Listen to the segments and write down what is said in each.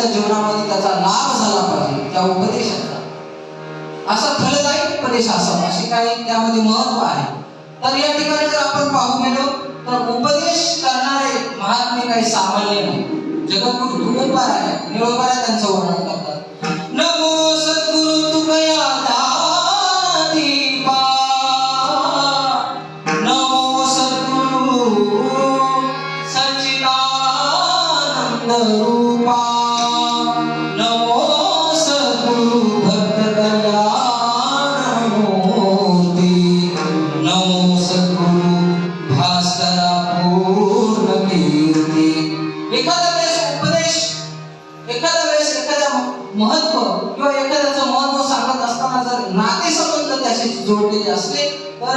त्यांच्या जीवनामध्ये त्याचा लाभ झाला पाहिजे, त्या उपदेशाचा असा फलदायी उपदेश असावा, असे काही त्यामध्ये महत्व आहे. तर या ठिकाणी जर आपण पाहू गेलो तर उपदेश करणारे महात्मे काही सामान्य नाही. जगद्गुरु तुकोबाराय निळोबाराय त्यांचं वर्णन करतात. नमो सद्गुरु तुकया दादीपा, नमो सद्गुरु सच्चिदानंद रूपा, नमो सद्गुरु भक्त कल्याण मूर्ती, नमो सद्गुरु भास्करा पूर्ण कीर्ती. एखाद्या वेळेस उपदेश, एखाद्या वेळेस एखाद्या महत्व किंवा एखाद्याचं महत्व सांगत असताना जर नातेसंबंध त्याशी जोडलेले असले तर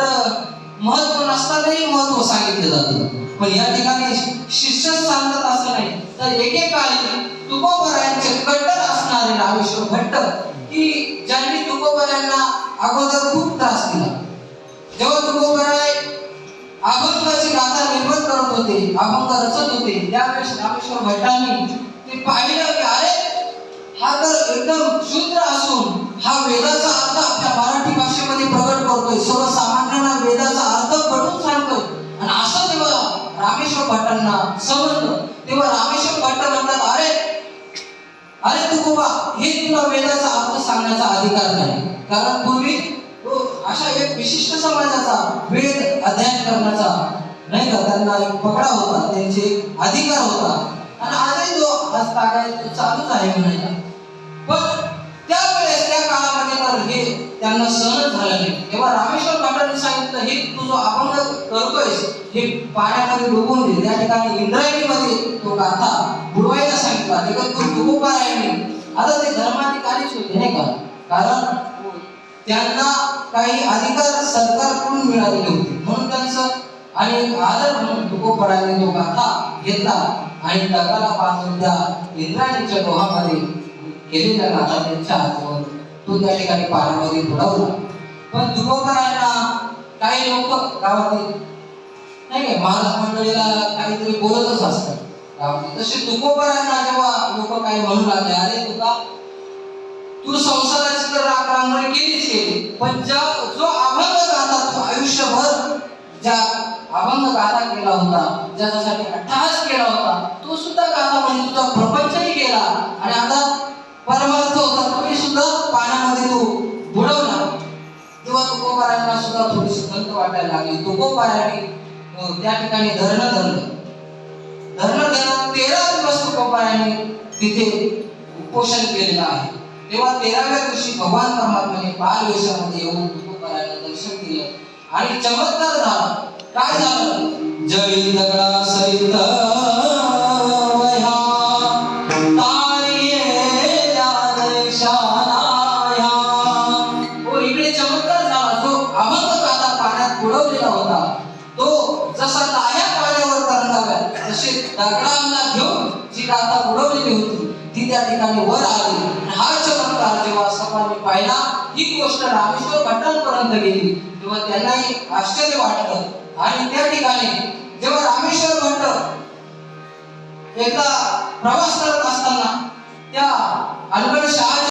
महत्व नसतानाही महत्व सांगितले जाते. पण या ठिकाणी शिष्य सांगत असं नाही, तर एकेकाळी तुकोबारायांचे कट्टर असणारे रामेश्वर भट्ट की ज्यांनी तुकोबारायांना अगोदर खूप त्रास दिला. जेव्हा तुकोबाराय अभंगाची गाथा निर्माण करत होते, अभंग रचत होते, त्यावेळेस रामेश्वर भट्टांनी ते पाहिलं की अरे हा तर एकदम शूद्र असून हा वेदाचा अर्थ आपल्या मराठी भाषेमध्ये प्रकट करतोय, सर्वसामान्यांना वेदाचा अर्थ पटवून सांगतोय. आणि असं जेव्हा रामेश्वर भट्टांना समजलं तेव्हा रामेश्वर भट्ट म्हणतात, अरे अरे तुकोबा, हे तुला वेदाचा अर्थ सांगण्याचा अधिकार नाही. कारण पूर्वी अशा एक विशिष्ट समाजाचा वेद अध्ययन करण्याचा नाही का त्यांना एक पगडा होता, त्यांचे अधिकार होता. आणि आजही तो आज तागायत चालूच आहे म्हणायला. पण त्यावेळेस त्या काळामध्ये तर हे त्यांना सहन झालं नाही. तेव्हा रामेश्वर भट्टांनी सांगितलं, हे तू जो अभंग करतोयस हे पाण्यामध्ये डुबून दे. त्या ठिकाणी इंद्रायणीमध्ये तो गाथा बुडवायला सांगितला जगद्गुरु तुकोबारायांनी. आता ते धर्माधिकारीच होते नाही का, कारण त्यांना काही अधिकार सरकारकडून मिळालेले होते, म्हणून त्यांचं आणि आदर म्हणून तुकोबारायांनी तो गाथा घेतला आणि दगडाला बांधून त्या इंद्रायणीच्या डोहामध्ये गेलेल्या गाथा त्यांच्या हातावर तो त्या ठिकाणी पाण्यामध्ये बुडवला. पण तुकोबारायांना काही लोक गावातील नाही का महाराज मंडळीला काहीतरी बोलतच असतात गावातील. तसे तुकोबारायांना जेव्हा लोक काही म्हणू लागले, अरे तुका तू संसाराची तर राखरांगोळी केलीच केली, पण जो अभंग गाथा तू आयुष्यभर ज्या अभंग गाथा केला होता, ज्याच्यासाठी अट्टहास केला होता, तो सुद्धा गाथा म्हणजे तुझा प्रपंचही केला आणि आता परमार्थ होता तोही सुद्धा पाण्यामध्ये तू बुडवला. तेव्हा तुकोबारायांना सुद्धा थोडीशी खंत वाटायला लागली. तुकोबारायांनी त्या ठिकाणी धरणं धरलं. 13 दिवस तुकोबारायांनी तिथे उपोषण केलेलं आहे. तेव्हा 13व्या दिवशी भगवान परमात्म्याने बालवेशामध्ये येऊन तुकोबारायांना दर्शन दिलं आणि चमत्कार झाला. काय झालं? जळी दगडा सहित इकडे चमत्कार झाला. जो अभंग गाथा पाण्यात बुडवलेला होता तो जसा लाह्या पाण्यावर तरंगाव्या तसे दगडांना घेऊन जी गाथा बुडवलेली होती ती त्या ठिकाणी वर आली. हा चमत्कार जेव्हा सर्वांनी पाहिला, ही गोष्ट रामेश्वर भट्टांपर्यंत गेली, तेव्हा त्यांनाही आश्चर्य वाटलं. आणि त्या ठिकाणी जेव्हा रामेश्वर भट्ट एकदा प्रवास करत असताना त्या अनगढ शहा